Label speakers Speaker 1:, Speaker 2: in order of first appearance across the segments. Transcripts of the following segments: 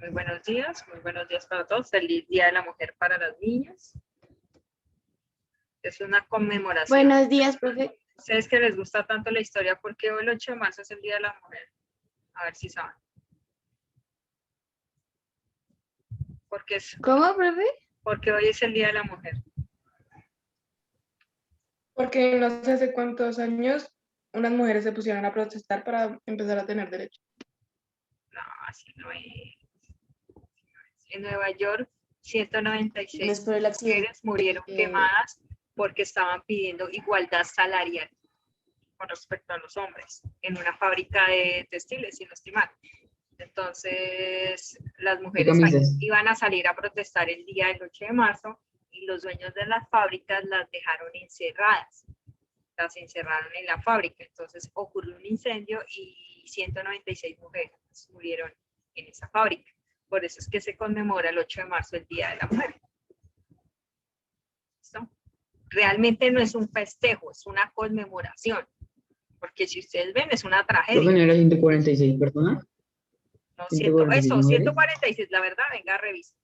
Speaker 1: muy buenos días para todos. Feliz Día de la Mujer para las niñas. Es una conmemoración.
Speaker 2: Buenos días, profe.
Speaker 1: ¿Ustedes que les gusta tanto la historia? ¿Por qué hoy el 8 de marzo es el Día de la Mujer? A ver si saben.
Speaker 2: ¿Cómo, profe?
Speaker 1: Porque hoy es el Día de la Mujer.
Speaker 3: Porque no sé hace cuántos años unas mujeres se pusieron a protestar para empezar a tener derechos.
Speaker 1: No, así no es. En Nueva York, 196 mujeres murieron quemadas porque estaban pidiendo igualdad salarial con respecto a los hombres en una fábrica de textiles, si no estoy mal. Entonces, las mujeres iban a salir a protestar el día del 8 de marzo y los dueños de las fábricas las dejaron encerradas. Las encerraron en la fábrica. Entonces, ocurrió un incendio y 196 mujeres murieron en esa fábrica. Por eso es que se conmemora el 8 de marzo el Día de la Mujer. ¿Listo? Realmente no es un festejo, es una conmemoración. Porque si ustedes ven, es una tragedia.
Speaker 4: ¿Lo genera 146 personas?
Speaker 1: No, 146, la verdad, venga, revisa.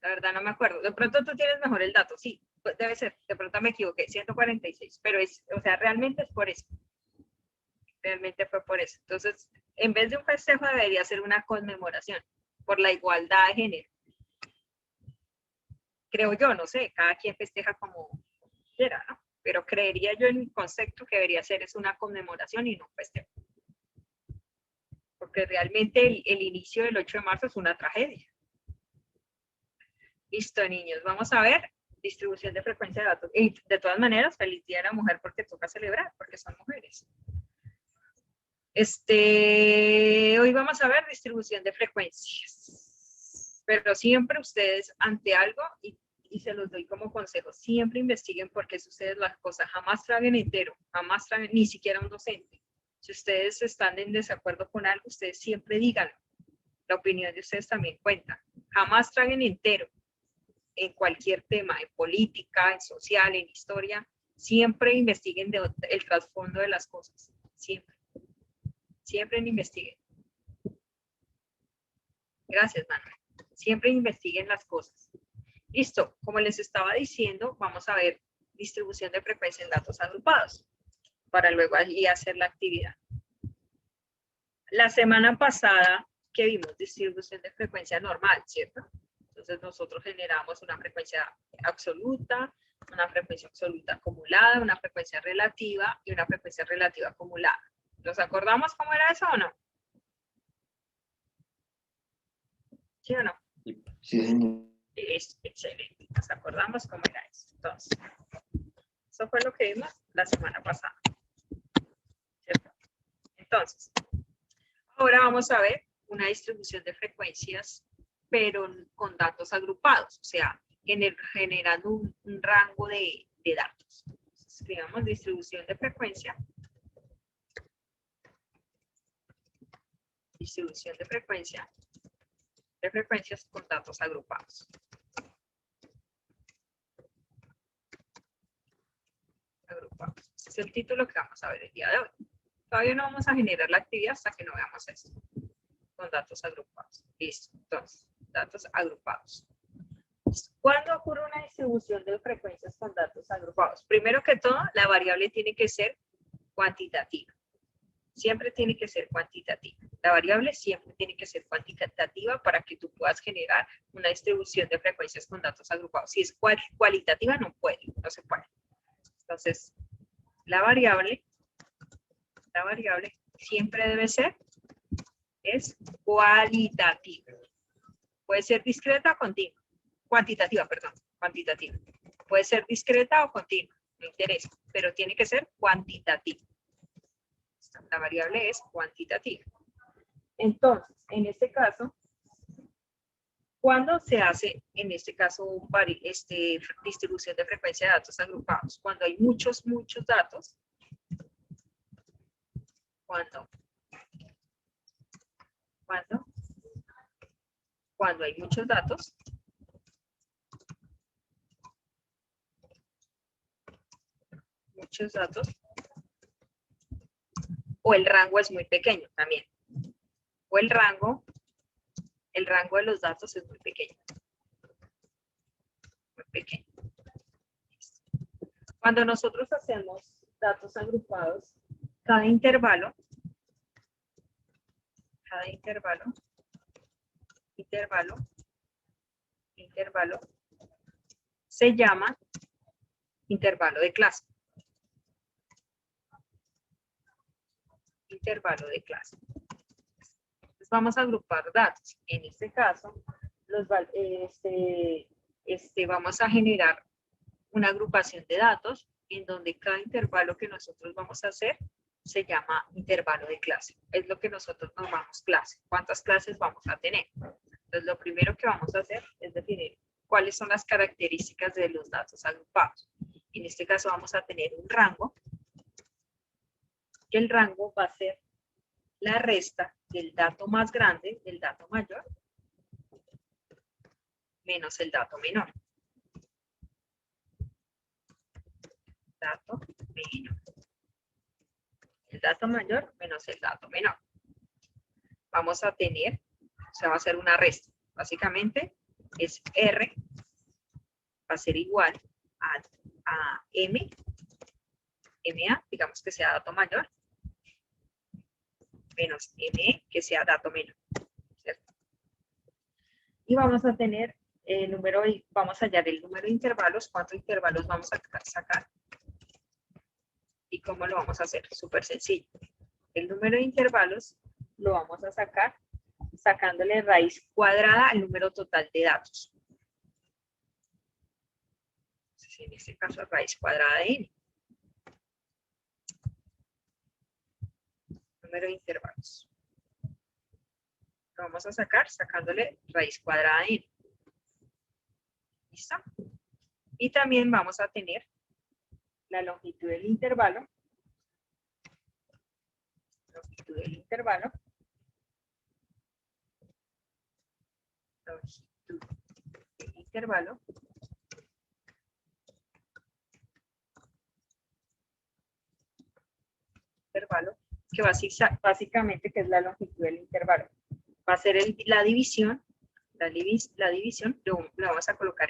Speaker 1: La verdad no me acuerdo. De pronto tú tienes mejor el dato, sí, pues debe ser, de pronto me equivoqué, 146, pero es, o sea, realmente es por eso. Realmente fue por eso. Entonces, en vez de un festejo debería ser una conmemoración por la igualdad de género. Creo yo, no sé, cada quien festeja como quiera, ¿no? Pero creería yo en mi concepto que debería ser es una conmemoración y no un festejo. Porque realmente el inicio del 8 de marzo es una tragedia. Listo, niños, vamos a ver distribución de frecuencia de datos. Y de todas maneras, feliz Día de la Mujer porque toca celebrar, porque son mujeres. Hoy vamos a ver distribución de frecuencias. Pero siempre ustedes ante algo, y se los doy como consejo, siempre investiguen por qué suceden las cosas. Jamás traguen entero, jamás traguen, ni siquiera un docente. Si ustedes están en desacuerdo con algo, ustedes siempre díganlo. La opinión de ustedes también cuenta. Jamás traguen entero. En cualquier tema, en política, en social, en historia, siempre investiguen el trasfondo de las cosas. Siempre. Siempre investiguen. Gracias, Manuel. Siempre investiguen las cosas. Listo. Como les estaba diciendo, vamos a ver distribución de frecuencia en datos agrupados para luego allí hacer la actividad. La semana pasada que vimos distribución de frecuencia normal, ¿cierto? Entonces nosotros generamos una frecuencia absoluta, una frecuencia absoluta acumulada, una frecuencia relativa y una frecuencia relativa acumulada. ¿Nos acordamos cómo era eso o no? ¿Sí o no?
Speaker 4: Sí, señor.
Speaker 1: Es excelente. Nos acordamos cómo era eso. Entonces, eso fue lo que vimos la semana pasada. ¿Cierto? Entonces, ahora vamos a ver una distribución de frecuencias, pero con datos agrupados, o sea, generando un rango de datos. Entonces, escribamos distribución de frecuencia. Distribución de frecuencias con datos agrupados. Ese es el título que vamos a ver el día de hoy. Todavía no vamos a generar la actividad hasta que no veamos esto. Con datos agrupados. Listo. Entonces, datos agrupados. ¿Cuándo ocurre una distribución de frecuencias con datos agrupados? Primero que todo, la variable tiene que ser cuantitativa. Siempre tiene que ser cuantitativa. La variable siempre tiene que ser cuantitativa para que tú puedas generar una distribución de frecuencias con datos agrupados. Si es cualitativa, no se puede. Entonces, la variable siempre debe ser cualitativa. Puede ser discreta o continua. Cuantitativa. Puede ser discreta o continua, no interesa, pero tiene que ser cuantitativa. La variable es cuantitativa. Entonces, en este caso, ¿cuándo se hace, en este caso, distribución de frecuencia de datos agrupados? Cuando hay muchos datos. Cuando hay muchos datos. O el rango es muy pequeño también. O el rango El rango de los datos es muy pequeño. Muy pequeño. Cuando nosotros hacemos datos agrupados, cada intervalo, se llama intervalo de clase. Intervalo de clase. Entonces vamos a agrupar datos. En este caso, vamos a generar una agrupación de datos en donde cada intervalo que nosotros vamos a hacer se llama intervalo de clase. Es lo que nosotros llamamos clase. ¿Cuántas clases vamos a tener? Entonces, lo primero que vamos a hacer es definir cuáles son las características de los datos agrupados. En este caso vamos a tener un rango, que el rango va a ser la resta del dato más grande del dato mayor menos el dato menor. Dato menor. El dato mayor menos el dato menor. Vamos a tener, o sea, va a ser una resta. Básicamente es R, va a ser igual a M, MA, digamos que sea dato mayor, menos ME, que sea dato menor, ¿cierto? Y vamos a tener el número, vamos a hallar el número de intervalos, cuántos intervalos vamos a sacar. ¿Y cómo lo vamos a hacer? Súper sencillo. El número de intervalos lo vamos a sacar sacándole raíz cuadrada al número total de datos. Entonces, en este caso, raíz cuadrada de n. Número de intervalos. Lo vamos a sacar sacándole raíz cuadrada de n. ¿Listo? Y también vamos a tener la longitud del intervalo. Longitud del intervalo. Longitud del intervalo. Intervalo, que básicamente que es la longitud del intervalo. Va a ser la división, la división, le vamos a colocar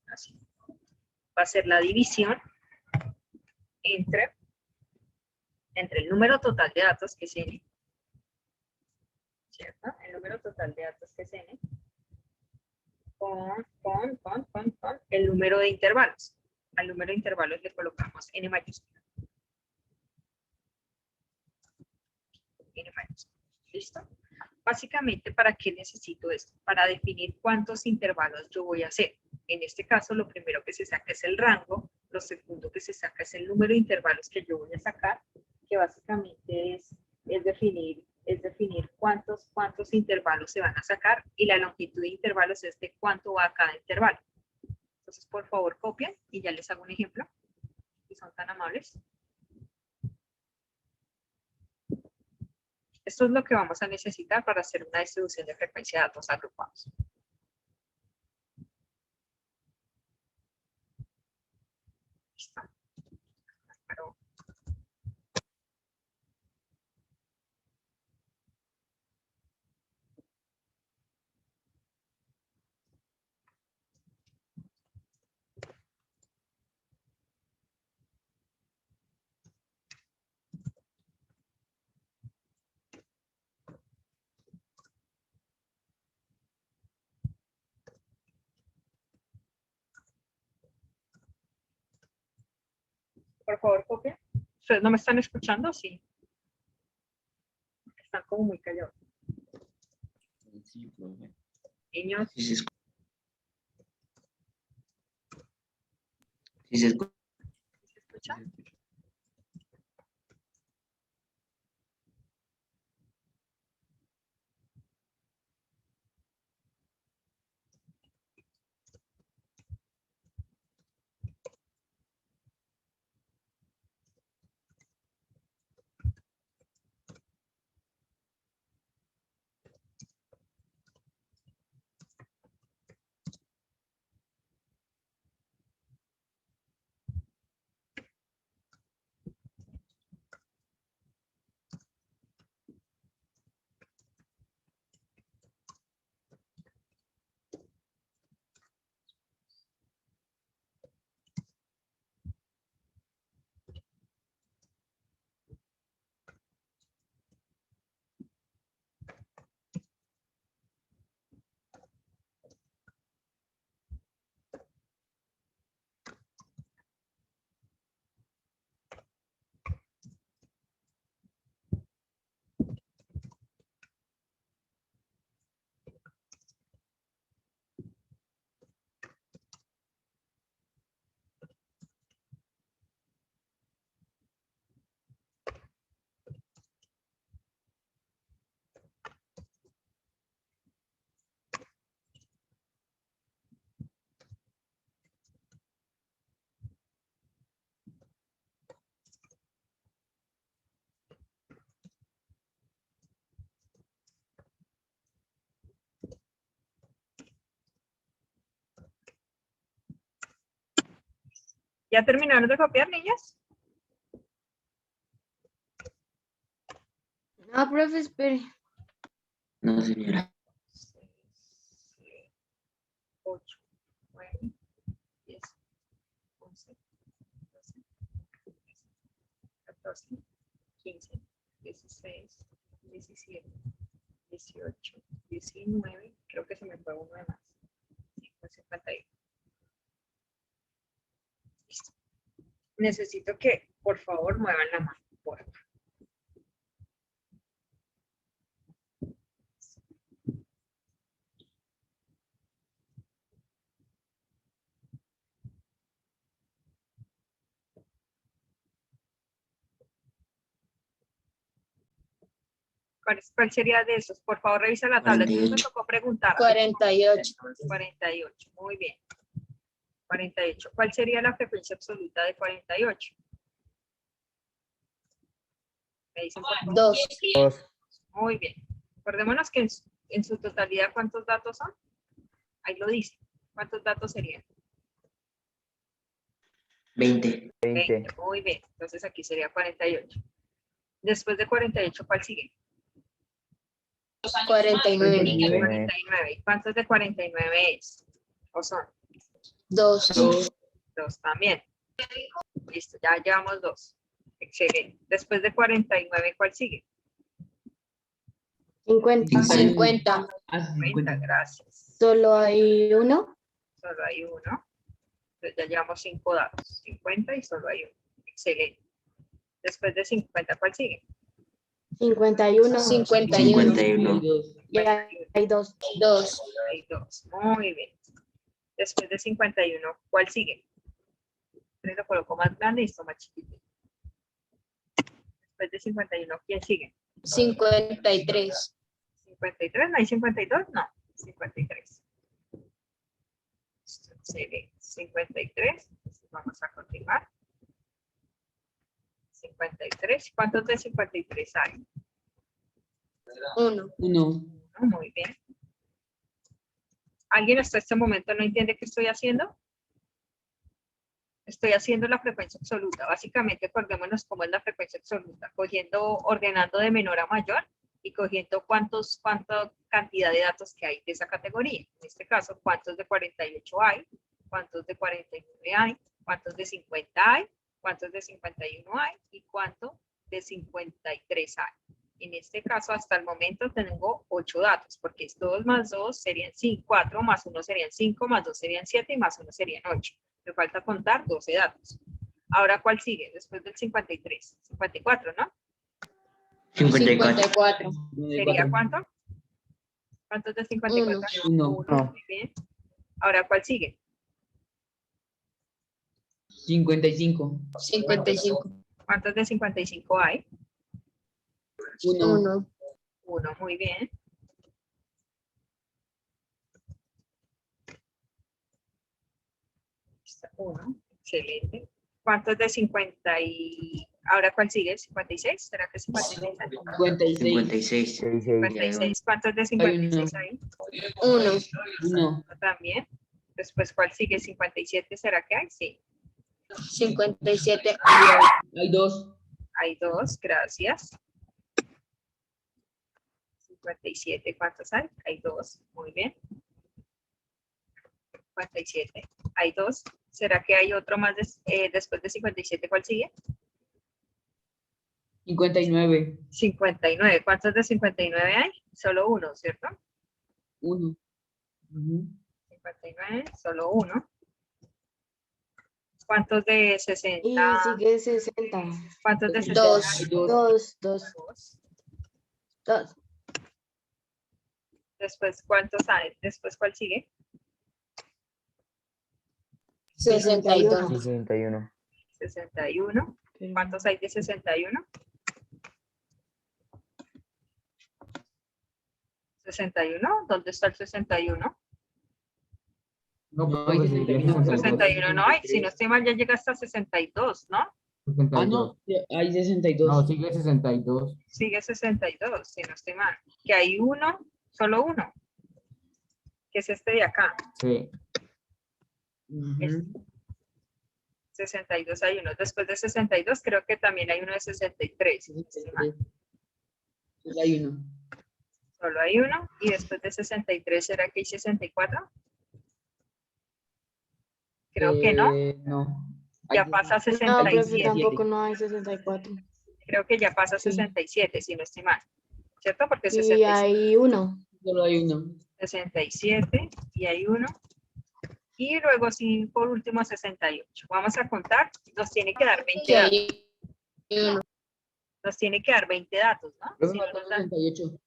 Speaker 1: así. Va a ser la división entre el número total de datos, que es n, ¿cierto? El número total de datos, que es n, con el número de intervalos. Al número de intervalos le colocamos n mayúscula. N mayúscula. ¿Listo? Básicamente, ¿para qué necesito esto? Para definir cuántos intervalos yo voy a hacer. En este caso, lo primero que se saca es el rango, lo segundo que se saca es el número de intervalos que yo voy a sacar, que básicamente es definir cuántos intervalos se van a sacar, y la longitud de intervalos es de cuánto va a cada intervalo. Entonces, por favor, copien y ya les hago un ejemplo, si son tan amables. Esto es lo que vamos a necesitar para hacer una distribución de frecuencia de datos agrupados. ¿Listo? Pero, por favor, copien. ¿Ustedes no me están escuchando? Sí. Están como muy callados.
Speaker 4: Sí, profe.
Speaker 1: Niños.
Speaker 4: Sí se escucha. Sí se escucha.
Speaker 1: ¿Se escucha? ¿Ya terminaron de copiar, niñas?
Speaker 2: No, profe, espere.
Speaker 4: No, señora.
Speaker 1: 8, 9, 10, 11, 12, 14, 15, 16, 17, 18, 19, creo que se me fue uno de más. 51. Listo. Necesito que, por favor, muevan la mano. Por favor. ¿Cuál sería de esos? Por favor, revisa la tabla. Entonces me
Speaker 4: 48.
Speaker 1: tocó preguntar.
Speaker 2: 48.
Speaker 1: 48, muy bien. 48. ¿Cuál sería la frecuencia absoluta de 48? Me dicen por favor.
Speaker 2: 2.
Speaker 5: 2.
Speaker 1: Muy bien. Acordémonos que en su totalidad, ¿cuántos datos son? Ahí lo dice. ¿Cuántos datos serían?
Speaker 4: 20.
Speaker 5: 20.
Speaker 1: Muy bien. Entonces aquí sería 48. Después de 48, ¿cuál sigue?
Speaker 2: 49.
Speaker 1: 49. ¿Y cuántos de 49 es? ¿O son?
Speaker 2: 2.
Speaker 1: 2 también. Listo, ya llevamos 2. Excelente. Después de 49, ¿cuál sigue?
Speaker 2: 50.
Speaker 1: 50, gracias.
Speaker 2: Solo hay uno.
Speaker 1: Solo hay uno. Entonces ya llevamos 5 datos. 50 y solo hay uno. Excelente. Después de 50, ¿cuál sigue?
Speaker 2: 51.
Speaker 4: 51.
Speaker 2: Ya hay 2. 2.
Speaker 1: Hay 2. Muy bien. Después de 51, ¿cuál sigue? Entonces lo coloco más grande y esto más chiquito. Después de 51, ¿quién sigue?
Speaker 2: 53.
Speaker 1: 53, ¿no hay 52? No, 53. Excelente. 53. Vamos a continuar. 53. ¿Cuántos de 53 hay?
Speaker 2: 1.
Speaker 1: Muy bien. ¿Alguien hasta este momento no entiende qué estoy haciendo? Estoy haciendo la frecuencia absoluta. Básicamente, acordémonos cómo es la frecuencia absoluta. Ordenando de menor a mayor y cogiendo cuánta cantidad de datos que hay de esa categoría. En este caso, cuántos de 48 hay, cuántos de 49 hay, cuántos de 50 hay, cuántos de 51 hay y cuántos de 53 hay. En este caso, hasta el momento tengo 8 datos, porque es 2 más 2 serían 5, 4 más 1 serían 5, más 2 serían 7 y más 1 serían 8. Me falta contar 12 datos. Ahora, ¿cuál sigue? Después del 53. 54, ¿no?
Speaker 4: 54.
Speaker 1: ¿Sería cuánto? ¿Cuántos de 54?
Speaker 2: 1.
Speaker 1: Muy bien. Ahora, ¿cuál sigue?
Speaker 6: 55.
Speaker 2: 55.
Speaker 1: ¿Cuántos de 55 hay?
Speaker 2: 1.
Speaker 1: 1, muy bien. Está 1, excelente. ¿Cuántos de 50 y... Ahora, ¿cuál sigue? ¿56? ¿Será que 56 hay?
Speaker 6: 56.
Speaker 4: 56.
Speaker 1: 56. ¿Cuántos de 56 hay?
Speaker 2: 1.
Speaker 6: 1.
Speaker 1: También. Después, ¿cuál sigue? 57, ¿será que hay? Sí.
Speaker 2: 57.
Speaker 6: Hay 2.
Speaker 1: Hay 2, gracias. 57, ¿cuántos hay? Hay 2, muy bien. 57, hay 2. ¿Será que hay otro más después de 57? ¿Cuál sigue?
Speaker 6: 59.
Speaker 1: 59. ¿Cuántos de 59 hay? Solo 1, ¿cierto?
Speaker 6: 1.
Speaker 1: 59, solo 1. ¿Cuántos de 60?
Speaker 2: Y sigue 60.
Speaker 1: ¿Cuántos de 60?
Speaker 2: 2. 2.
Speaker 1: Después, ¿cuántos hay? Después, ¿cuál sigue?
Speaker 2: 61.
Speaker 5: 61.
Speaker 1: 61. ¿Cuántos hay de 61? 61. ¿Dónde está el 61?
Speaker 6: No, hay 61.
Speaker 1: 61 no hay. Si no estoy mal, ya llega hasta 62, ¿no?
Speaker 6: Ah, no, hay 62.
Speaker 7: No, sigue 62.
Speaker 1: Sigue 62, si no estoy mal. Que hay uno, solo uno. Que es este de acá.
Speaker 7: Sí.
Speaker 1: Este. 62 hay uno. Después de 62 creo que también hay uno de 63.
Speaker 6: Solo hay uno.
Speaker 1: Solo hay uno. Y después de 63, ¿será que hay 64? Creo que no.
Speaker 6: No.
Speaker 1: Ya
Speaker 6: Hay
Speaker 1: pasa a
Speaker 2: No, profe,
Speaker 1: 67.
Speaker 2: tampoco no hay 64.
Speaker 1: Creo que ya pasa a
Speaker 6: Sí.
Speaker 1: 67, si no estoy mal. ¿Cierto? Porque
Speaker 2: Y
Speaker 1: 67.
Speaker 2: hay uno.
Speaker 6: Solo hay uno.
Speaker 1: 67 y hay uno. Y luego, sí, por último, 68. Vamos a contar. Nos tiene que dar 20
Speaker 2: Sí,
Speaker 1: datos.
Speaker 2: hay uno.
Speaker 1: Nos tiene que dar 20 datos, ¿no?
Speaker 6: Profe,
Speaker 1: Si no
Speaker 6: falta
Speaker 1: nos da,
Speaker 6: 68.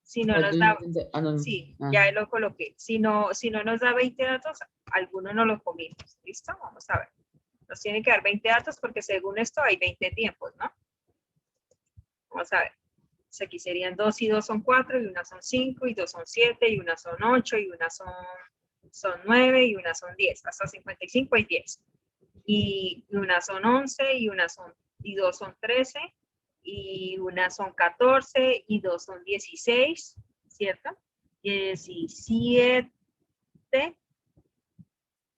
Speaker 1: si no
Speaker 6: Falta
Speaker 1: nos da,
Speaker 6: 60. Ah, no, no.
Speaker 1: sí,
Speaker 6: Ah.
Speaker 1: ya lo coloqué. Si no nos da 20 datos, alguno no lo comimos. ¿Listo? Vamos a ver. Nos tiene que dar 20 datos porque según esto hay 20 tiempos, ¿no? Vamos a ver. Entonces aquí serían 2 y 2 son 4, y una son 5, y 2 son 7, y una son 8, y una son 9, y una son 10. Hasta 55 hay 10. Y una son 11, y 2 son 13, y una son 14, y 2 son 16, ¿cierto? 17,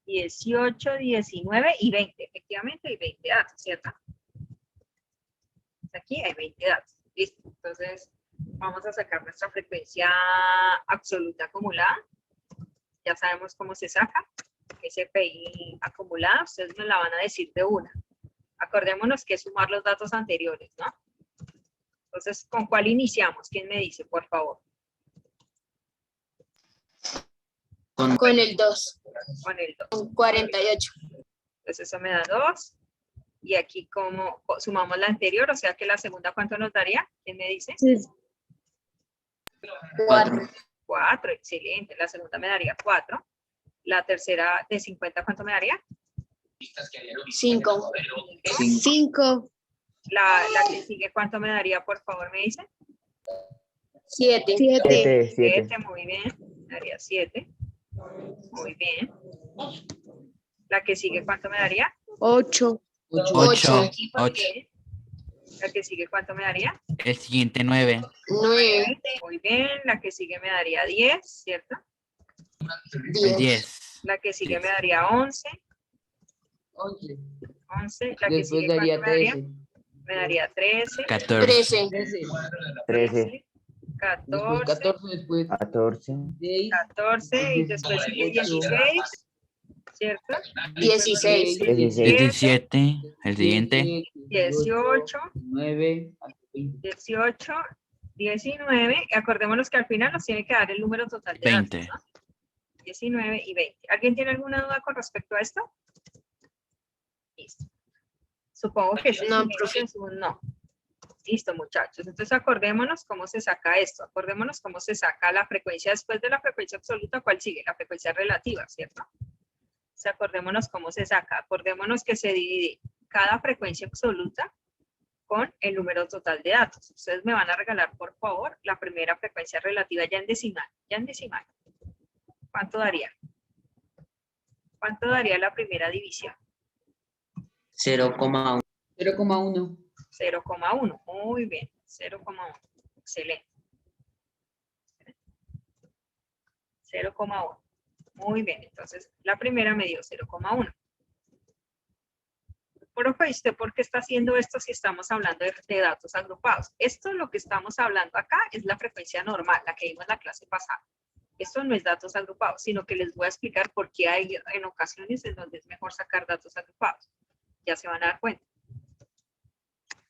Speaker 1: 18, 19 y 20. Efectivamente hay 20 datos, ¿cierto? Aquí hay 20 datos. Listo. Entonces, vamos a sacar nuestra frecuencia absoluta acumulada. Ya sabemos cómo se saca. SPI acumulada, ustedes me la van a decir de una. Acordémonos que es sumar los datos anteriores, ¿no? Entonces, ¿con cuál iniciamos? ¿Quién me dice, por favor?
Speaker 2: Con el 2.
Speaker 1: Con el 2.
Speaker 2: Con 48.
Speaker 1: Entonces, eso me da 2. Y aquí, como sumamos la anterior, o sea que la segunda, ¿cuánto nos daría? ¿Quién me dice?
Speaker 2: 4.
Speaker 1: 4, excelente. La segunda me daría 4. La tercera de 50, ¿cuánto me daría?
Speaker 2: 5.
Speaker 4: 5.
Speaker 1: La que sigue, ¿cuánto me daría, por favor, me dice?
Speaker 2: 7.
Speaker 1: 7, muy bien. Me daría 7. Muy bien. La que sigue, ¿cuánto me daría?
Speaker 2: 8.
Speaker 4: 8.
Speaker 1: Muy bien. La que sigue, ¿cuánto me daría?
Speaker 4: El siguiente 9.
Speaker 2: 9.
Speaker 1: Muy bien. La que sigue me daría 10, ¿cierto?
Speaker 4: El 10.
Speaker 1: La que sigue
Speaker 4: 10.
Speaker 1: me daría 11.
Speaker 6: 11.
Speaker 1: 11. La que
Speaker 6: Después
Speaker 1: sigue, ¿cuánto
Speaker 6: daría
Speaker 1: me daría?
Speaker 6: 13.
Speaker 1: Me daría 13.
Speaker 4: 14.
Speaker 6: 13.
Speaker 1: 13.
Speaker 6: Después
Speaker 1: 14.
Speaker 6: 14. Después
Speaker 5: 14,
Speaker 6: 6.
Speaker 1: 14. Y después sigue 16. ¿Cierto?
Speaker 2: 16.
Speaker 4: 17. El siguiente.
Speaker 1: 18.
Speaker 6: 9.
Speaker 1: 18, 19, y acordémonos que al final nos tiene que dar el número total de
Speaker 4: 20.
Speaker 1: datos, ¿no? 19 y 20. ¿Alguien tiene alguna duda con respecto a esto? Listo. Supongo que sí.
Speaker 2: No, profe.
Speaker 1: Es un no. Listo, muchachos. Entonces acordémonos cómo se saca esto. Acordémonos cómo se saca la frecuencia después de la frecuencia absoluta. ¿Cuál sigue? La frecuencia relativa, ¿cierto? Entonces acordémonos cómo se saca. Acordémonos que se divide cada frecuencia absoluta con el número total de datos. Ustedes me van a regalar, por favor, la primera frecuencia relativa ya en decimal. Ya en decimal. ¿Cuánto daría? ¿Cuánto daría la primera división?
Speaker 4: 0,1.
Speaker 6: 0,1.
Speaker 1: 0,1. Muy bien. 0,1. Excelente. 0,1. Muy bien. Entonces, la primera me dio 0,1. Profe, ¿usted por qué está haciendo esto si estamos hablando de datos agrupados? Esto, lo que estamos hablando acá, es la frecuencia normal, la que vimos en la clase pasada. Esto no es datos agrupados, sino que les voy a explicar por qué hay en ocasiones en donde es mejor sacar datos agrupados. Ya se van a dar cuenta.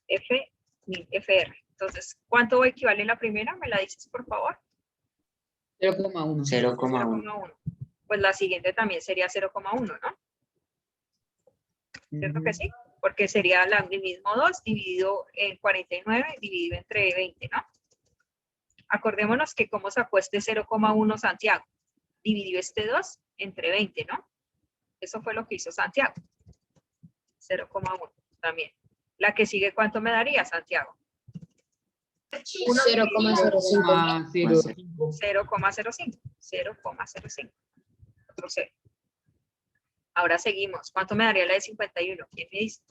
Speaker 1: FR. Entonces, ¿cuánto equivale la primera? ¿Me la dices, por favor?
Speaker 6: 0,1.
Speaker 1: 0,1. Pues la siguiente también sería 0,1, ¿no? ¿Cierto que sí? Porque sería el mismo 2 dividido en 49, dividido entre 20, ¿no? Acordémonos que cómo sacó este 0,1 Santiago. Dividió este 2 entre 20, ¿no? Eso fue lo que hizo Santiago. 0,1 también. La que sigue, ¿cuánto me daría, Santiago?
Speaker 2: 0,05.
Speaker 1: 0,05. 0,05. Otro 0. Ahora seguimos. ¿Cuánto me daría la de 51? ¿Quién me dice?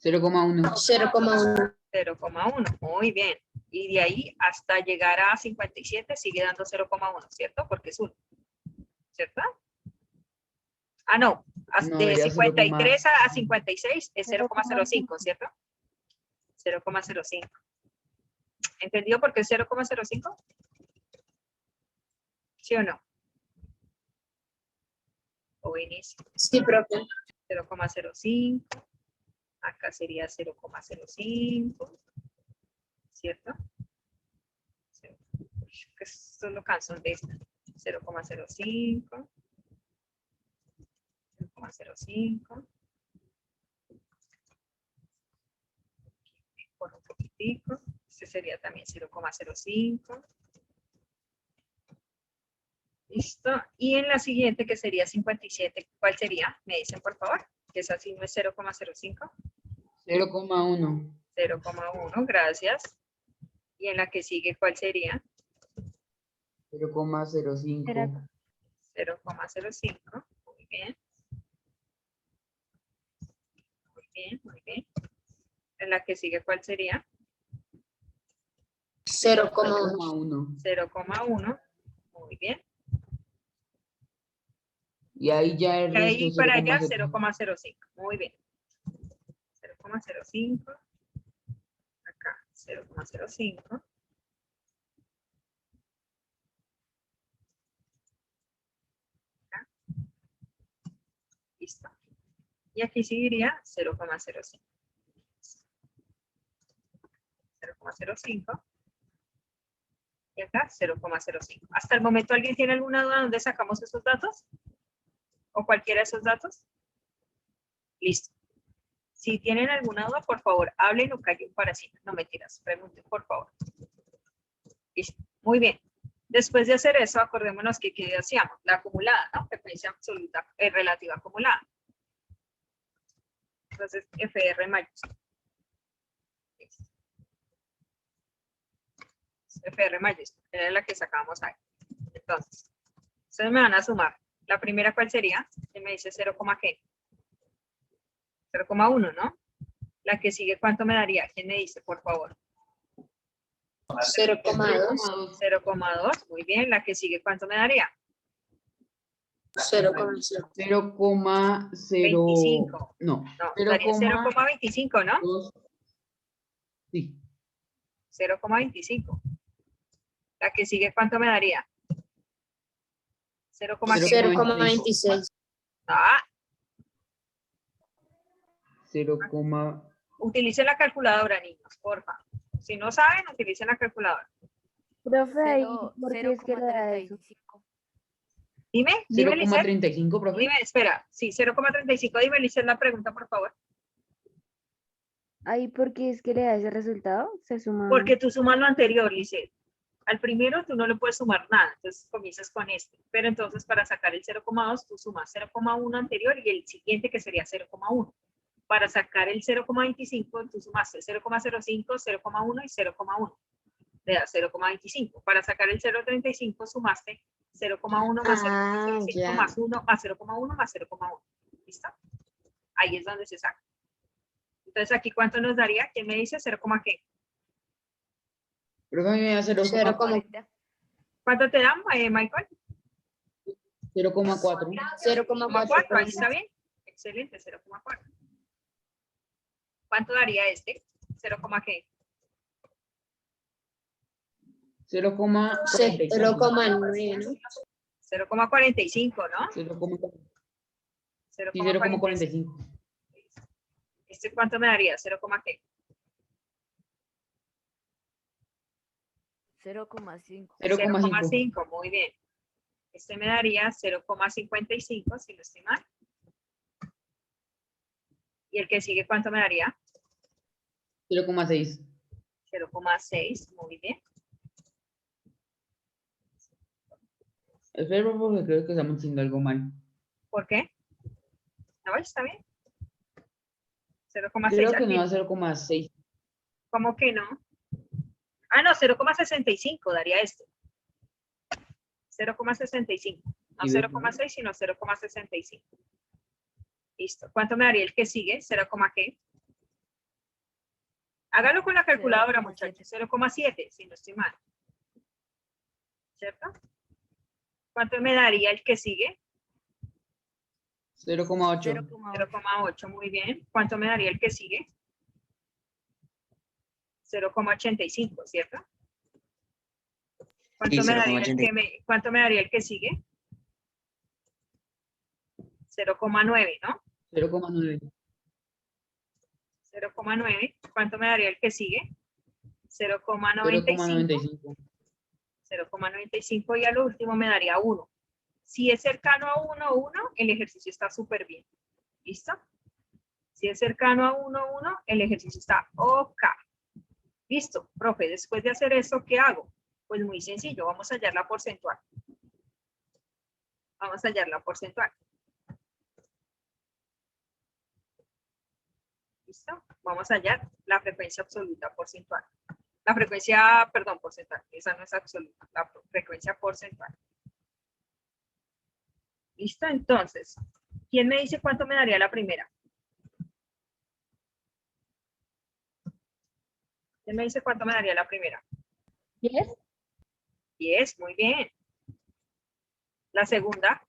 Speaker 6: 0,1.
Speaker 2: 0,1.
Speaker 1: 0,1. Muy bien. Y de ahí hasta llegar a 57 sigue dando 0,1, ¿cierto? Porque es 1. ¿Cierto? Ah, no,
Speaker 6: No,
Speaker 1: de
Speaker 6: era
Speaker 1: 53 a 56 es 0,05, ¿cierto? 0,05. ¿Entendió por qué es 0,05? ¿Sí o no? O inicio.
Speaker 2: Sí, profe.
Speaker 1: 0,05. Acá sería 0,05. ¿Cierto? Que solo canción de esta. 0,05. 0,05. Por un poquitico. Este sería también 0,05. Listo. Y en la siguiente, que sería 57, ¿cuál sería? Me dicen, por favor, que esa sí no es 0,05.
Speaker 6: 0,1.
Speaker 1: 0,1, gracias. Y en la que sigue, ¿cuál sería?
Speaker 6: 0,05.
Speaker 1: 0,05. Muy bien. Muy bien, muy bien. En la que sigue, ¿cuál sería?
Speaker 2: 0,1.
Speaker 1: 0,1. Muy bien.
Speaker 6: Y ahí ya el
Speaker 1: Y ahí
Speaker 6: resto
Speaker 1: para allá
Speaker 6: 0,05.
Speaker 1: 0,05. Muy bien. 0,05. Acá 0,05. Acá. Listo. Y aquí seguiría 0,05. 0,05. Y acá 0,05. ¿Hasta el momento alguien tiene alguna duda dónde sacamos esos datos? ¿O cualquiera de esos datos? Listo. Si tienen alguna duda, por favor, hablen o callen para sí. No mentiras, pregunten, por favor. Listo. Muy bien. Después de hacer eso, acordémonos que ¿qué hacíamos? La acumulada, ¿no? Frecuencia absoluta, relativa acumulada. Entonces, FR mayúscula. FR mayúscula, era la que sacábamos ahí. Entonces, ustedes me van a sumar. La primera, ¿cuál sería? Que me dice 0, ¿qué? 0,1, ¿no? La que sigue, ¿cuánto me daría? ¿Quién me dice, por favor?
Speaker 2: 0,2.
Speaker 1: 0,2, muy bien. La que sigue, ¿cuánto me daría?
Speaker 2: 0,0.
Speaker 6: 0,0.
Speaker 1: 25.
Speaker 6: No.
Speaker 1: No, daría 0,25, ¿no?
Speaker 6: 2. Sí.
Speaker 1: 0,25. La que sigue, ¿cuánto me daría?
Speaker 2: 0,26.
Speaker 1: Ah,
Speaker 6: 0,
Speaker 1: utilicen la calculadora, niños, porfa. Si no saben, utilicen la calculadora.
Speaker 5: Profe, ¿y por qué es que le da eso?
Speaker 7: 0,35.
Speaker 1: Dime, Lisset.
Speaker 6: 0,35, profe.
Speaker 1: Dime, espera. Sí, 0,35. Dime, Lisset, la pregunta, por favor.
Speaker 5: Ahí, ¿por qué es que le da ese resultado? Se suma.
Speaker 1: Porque tú sumas lo anterior, Lisset. Al primero tú no le puedes sumar nada, entonces comienzas con este. Pero entonces para sacar el 0,2 tú sumas 0,1 anterior y el siguiente que sería 0,1. Para sacar el 0,25 tú sumaste 0,05, 0,1 y 0,1. Te da 0,25. Para sacar el 0,35 sumaste 0,1 más 0,05 más 1 más 0,1 más 0,1. ¿Listo? Ahí es donde se saca. Entonces aquí ¿cuánto nos daría? ¿Quién me dice 0, qué?
Speaker 6: Profe, a mí me da
Speaker 2: 0,40.
Speaker 1: ¿Cuánto te da, Michael?
Speaker 6: 0,4.
Speaker 1: 0,4, ahí está bien. Excelente, 0,4. ¿Cuánto daría este? 0, qué?
Speaker 6: 0,45.
Speaker 2: 0,9, ¿no?
Speaker 1: 0,45, ¿no?
Speaker 6: 0,45.
Speaker 1: ¿Este cuánto me daría? 0, qué?
Speaker 7: 0,5.
Speaker 1: 0,5, muy bien. Este me daría 0,55, si no estoy mal. ¿Y el que sigue cuánto me daría?
Speaker 6: 0,6.
Speaker 1: 0,6, muy bien.
Speaker 6: Espero, porque creo que estamos haciendo algo mal.
Speaker 1: ¿Por qué? No, está bien. 0,6
Speaker 6: Creo que
Speaker 1: aquí.
Speaker 6: no va a 0,6.
Speaker 1: ¿Cómo que no? Ah, no, 0,65 daría esto. 0,65. No
Speaker 6: ¿Y
Speaker 1: 0,6, sino 0,65. Listo. ¿Cuánto me daría el que sigue? 0, ¿qué? Hágalo con la calculadora,
Speaker 7: 0,7.
Speaker 1: muchachos. 0,7, si no estoy mal. ¿Cierto? ¿Cuánto me daría el que sigue?
Speaker 6: 0,8.
Speaker 1: 0,8, muy bien. ¿Cuánto me daría el que sigue? 0,85, ¿cierto? ¿Cuánto,
Speaker 7: Sí,
Speaker 1: me daría el
Speaker 7: 0,80.
Speaker 1: ¿Cuánto me daría el que sigue? 0,9, ¿no?
Speaker 6: 0,9.
Speaker 1: 0,9. ¿Cuánto me daría el que sigue? 0,95.
Speaker 6: 0,95.
Speaker 1: 0,95 y a lo último me daría 1. Si es cercano a 1, 1, el ejercicio está súper bien. ¿Listo? Si es cercano a 1, 1, el ejercicio está OK. Listo, profe, después de hacer eso, ¿qué hago? Pues muy sencillo, vamos a hallar la porcentual. Vamos a hallar la porcentual. ¿Listo? Vamos a hallar la frecuencia absoluta porcentual. La frecuencia, perdón, porcentual, esa no es absoluta, la frecuencia porcentual. ¿Listo? Entonces, ¿quién me dice cuánto me daría la primera? ¿Quién me dice cuánto me daría la primera?
Speaker 5: 10.
Speaker 1: 10, muy bien. La segunda.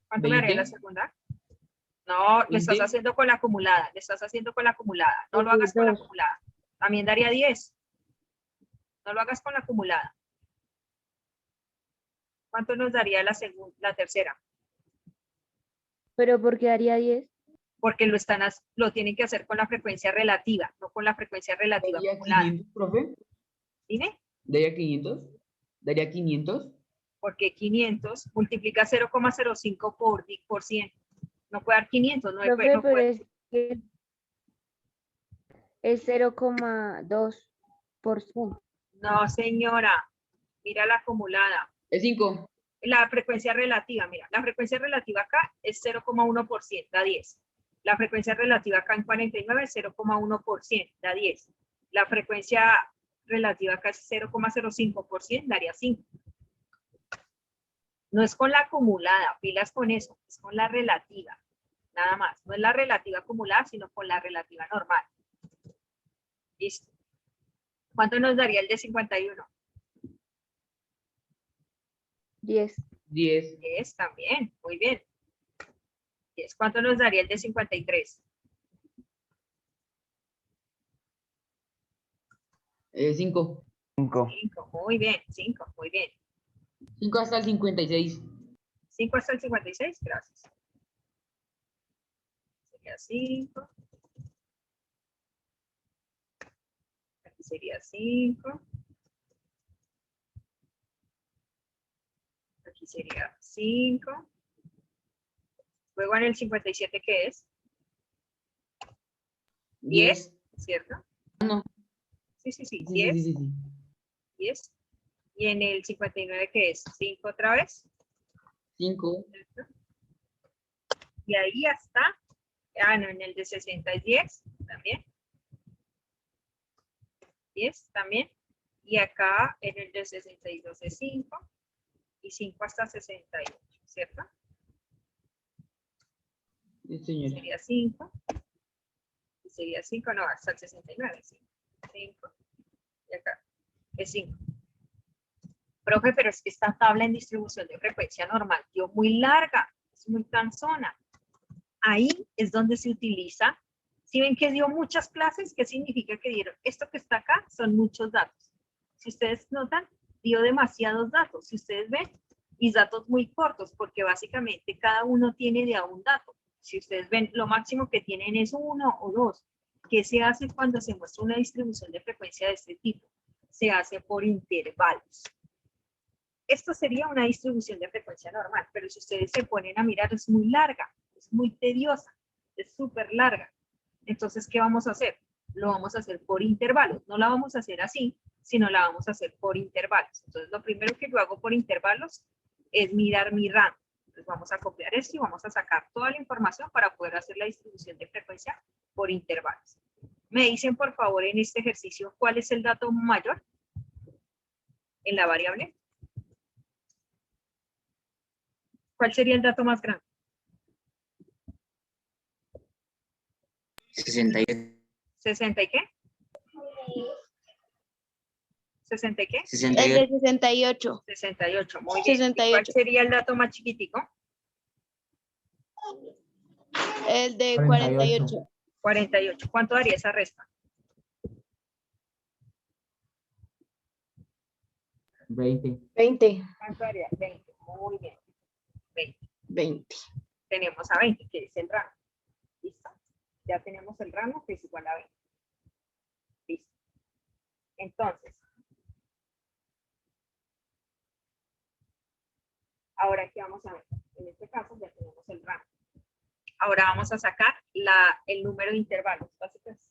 Speaker 1: ¿Cuánto me daría la
Speaker 6: 20.
Speaker 1: segunda? No, le estás
Speaker 6: 20.
Speaker 1: haciendo con la acumulada, le estás haciendo con la acumulada. No lo hagas con la
Speaker 5: 2.
Speaker 1: acumulada. También daría 10. No lo hagas con la acumulada. ¿Cuánto nos daría la segunda, la tercera?
Speaker 5: Pero ¿por qué daría 10?
Speaker 1: Porque lo tienen que hacer con la frecuencia relativa, no con la frecuencia relativa
Speaker 6: ¿Daría
Speaker 1: acumulada.
Speaker 6: 500, profe?
Speaker 1: Dime,
Speaker 6: ¿Daría 500? ¿Daría 500?
Speaker 1: porque 500 multiplica 0,05 por 100. No puede dar 500, no
Speaker 5: Profe,
Speaker 1: no
Speaker 5: pero
Speaker 1: puede.
Speaker 5: es que es 0,2%.
Speaker 1: No, señora, mira la acumulada.
Speaker 6: Es 5.
Speaker 1: La frecuencia relativa, mira, la frecuencia relativa acá es 0,1%, da 10. La frecuencia relativa acá en 49 es 0,1%, da 10. La frecuencia relativa acá es 0,05%, daría 5. No es con la acumulada, pilas con eso, es con la relativa, nada más. No es la relativa acumulada, sino con la relativa normal. Listo. ¿Cuánto nos daría el de 51?
Speaker 5: 10.
Speaker 6: 10.
Speaker 1: 10 también, muy bien. 10. ¿Cuánto nos daría el de 53?
Speaker 6: 5.
Speaker 7: 5.
Speaker 1: 5, muy bien, 5, muy bien.
Speaker 6: 5 hasta el 56.
Speaker 1: 5 hasta el 56, gracias. Sería 5. Aquí sería 5. Aquí sería 5. Luego en el 57, ¿qué es? 10, ¿cierto?
Speaker 6: No.
Speaker 1: Sí, sí, sí,
Speaker 6: Sí,
Speaker 1: 10,
Speaker 6: sí, sí, sí.
Speaker 1: 10. Y en el 59, ¿qué es? 5 otra vez.
Speaker 6: 5.
Speaker 1: ¿Cierto? Y ahí hasta, no, en el de 60 es 10 también. 10 también. Y acá en el de 62 es 5. Y 5 hasta 68, ¿cierto?
Speaker 6: Sí, señora.
Speaker 1: Sería 5. Y sería 5, no, hasta el 69, 5. Y acá es 5. Profe, pero es que esta tabla en distribución de frecuencia normal dio muy larga, es muy cansona. Ahí es donde se utiliza. Si ven que dio muchas clases, ¿qué significa que dieron? Esto que está acá son muchos datos. Si ustedes notan, dio demasiados datos. Si ustedes ven, y datos muy cortos, porque básicamente cada uno tiene de a un dato. Si ustedes ven, lo máximo que tienen es 1 o 2. ¿Qué se hace cuando se muestra una distribución de frecuencia de este tipo? Se hace por intervalos. Esto sería una distribución de frecuencia normal, pero si ustedes se ponen a mirar, es muy larga, es muy tediosa, es súper larga. Entonces, ¿qué vamos a hacer? Lo vamos a hacer por intervalos. No la vamos a hacer así, sino la vamos a hacer por intervalos. Entonces, lo primero que yo hago por intervalos es mirar mi rango. Entonces, vamos a copiar esto y vamos a sacar toda la información para poder hacer la distribución de frecuencia por intervalos. Me dicen, por favor, en este ejercicio, ¿cuál es el dato mayor en la variable? ¿Cuál sería el dato más grande?
Speaker 7: 68.
Speaker 1: ¿60 y qué? ¿60 y qué?
Speaker 2: El
Speaker 7: 68.
Speaker 2: de 68.
Speaker 1: 68, muy bien. ¿Y cuál
Speaker 2: 68.
Speaker 1: sería el dato más chiquitico?
Speaker 2: El de 48.
Speaker 1: 48. ¿Cuánto daría esa resta?
Speaker 6: 20.
Speaker 2: 20.
Speaker 1: ¿Cuánto daría? 20. Muy bien. 20.
Speaker 2: 20.
Speaker 1: Tenemos a 20, que es el rango. ¿Listo? Ya tenemos el rango que es igual a 20. Listo. Entonces, ahora, ¿qué vamos a ver? En este caso ya tenemos el rango. Ahora vamos a sacar el número de intervalos.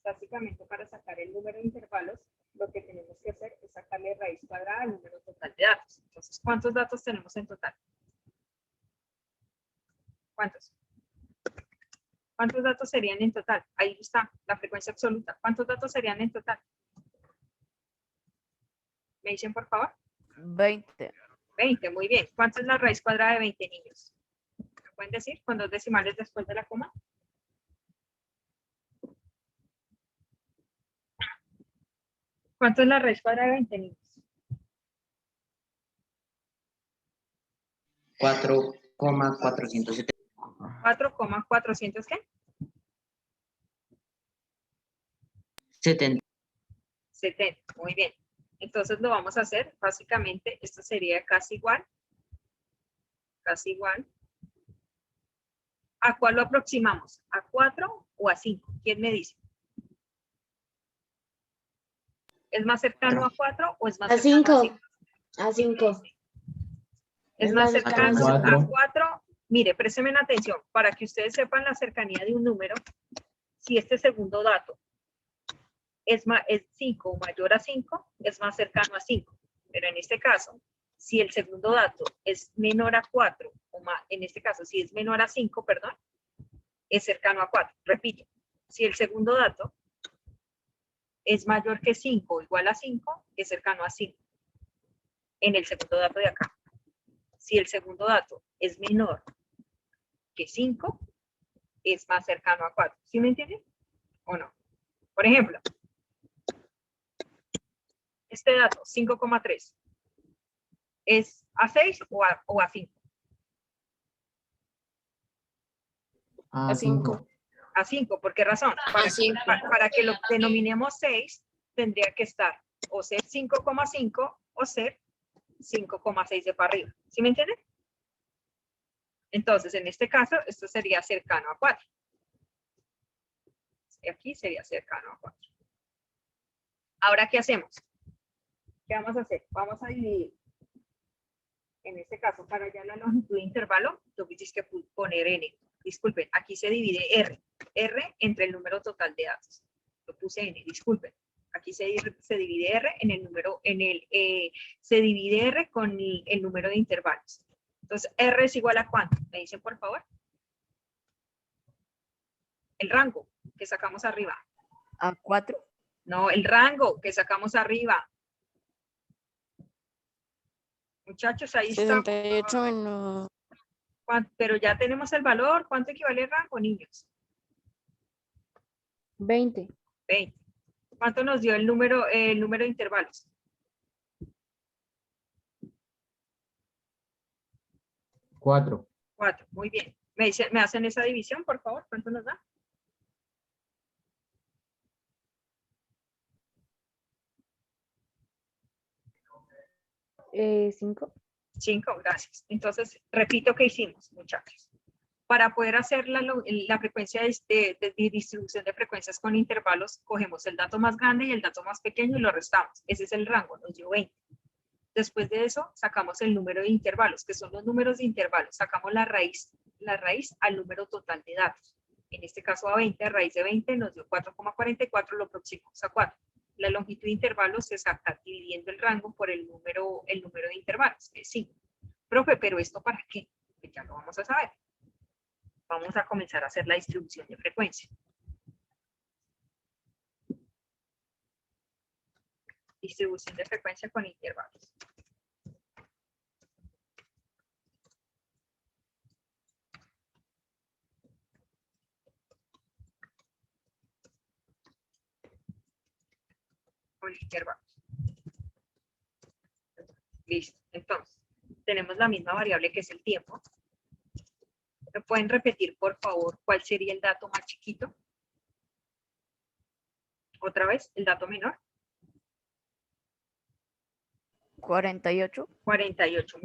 Speaker 1: Básicamente, para sacar el número de intervalos, lo que tenemos que hacer es sacarle raíz cuadrada al número total de datos. Entonces, ¿cuántos datos tenemos en total? ¿Cuántos? ¿Cuántos datos serían en total? Ahí está, la frecuencia absoluta. ¿Cuántos datos serían en total? ¿Me dicen, por favor?
Speaker 8: 20.
Speaker 1: 20, muy bien. ¿Cuánto es la raíz cuadrada de 20, niños? ¿Me pueden decir con 2 decimales después de la coma? ¿Cuánto es la raíz cuadrada de 20, niños?
Speaker 7: 4,470.
Speaker 1: 4,400 ¿qué?
Speaker 7: 70.
Speaker 1: 70, muy bien. Entonces lo vamos a hacer, básicamente, esto sería casi igual. ¿A cuál lo aproximamos? ¿A 4 o a 5? ¿Quién me dice? ¿Es más cercano a 4 o es más
Speaker 2: A
Speaker 1: cercano a
Speaker 2: 5.
Speaker 1: 5?
Speaker 2: A 5.
Speaker 1: Es más cercano
Speaker 7: a
Speaker 1: a 4. Mire, présteme atención, para que ustedes sepan la cercanía de un número, si este segundo dato es 5 o mayor a 5, es más cercano a 5. Pero en este caso, si el segundo dato es menor a 4, en este caso, si es menor a 5, perdón, es cercano a 4. Repito, si el segundo dato es mayor que 5 o igual a 5, es cercano a 5. En el segundo dato de acá. Si el segundo dato es menor que 5, es más cercano a 4. ¿Sí me entienden? ¿O no? Por ejemplo, este dato, 5,3, ¿es a 6 o a 5?
Speaker 6: A 5.
Speaker 1: A 5, ¿por qué razón? Para que lo denominemos 6, tendría que estar o ser 5,5 o ser 5,6 de para arriba. ¿Sí me entienden? Entonces, en este caso, esto sería cercano a 4. Aquí sería cercano a 4. Ahora, ¿qué hacemos? ¿Qué vamos a hacer? Vamos a dividir. En este caso, para ya la longitud de intervalo, tú tienes que poner n. Disculpen, aquí se divide r. R entre el número total de datos. Yo puse n, disculpen. Aquí se divide r en el número, se divide r con el número de intervalos. Entonces, r es igual a ¿cuánto? ¿Me dicen, por favor? El rango que sacamos arriba.
Speaker 8: A 4.
Speaker 1: No, el rango que sacamos arriba. Muchachos, ahí está.
Speaker 8: 78 menos.
Speaker 1: Pero ya tenemos el valor. ¿Cuánto equivale el rango, niños?
Speaker 5: 20.
Speaker 1: 20. ¿Cuánto nos dio el número de intervalos?
Speaker 6: 4.
Speaker 1: 4. Muy bien. ¿Me hacen esa división, por favor? ¿Cuánto nos da?
Speaker 5: 5.
Speaker 1: 5, gracias. Entonces, repito qué hicimos, muchachos. Para poder hacer la frecuencia de distribución de frecuencias con intervalos, cogemos el dato más grande y el dato más pequeño y lo restamos. Ese es el rango, nos dio 20. Después de eso, sacamos el número de intervalos, que son los números de intervalos. Sacamos la raíz al número total de datos. En este caso, a 20, raíz de 20 nos dio 4,44, lo aproximamos a 4. La longitud de intervalos se saca dividiendo el rango por el número de intervalos, que es 5. Profe, ¿pero esto para qué? Pues ya lo vamos a saber. Vamos a comenzar a hacer la distribución de frecuencia. Distribución de frecuencia con intervalos. Con intervalos. Listo. Entonces, tenemos la misma variable que es el tiempo. ¿Me pueden repetir, por favor, cuál sería el dato más chiquito? Otra vez, el dato menor.
Speaker 8: 48.
Speaker 1: 48.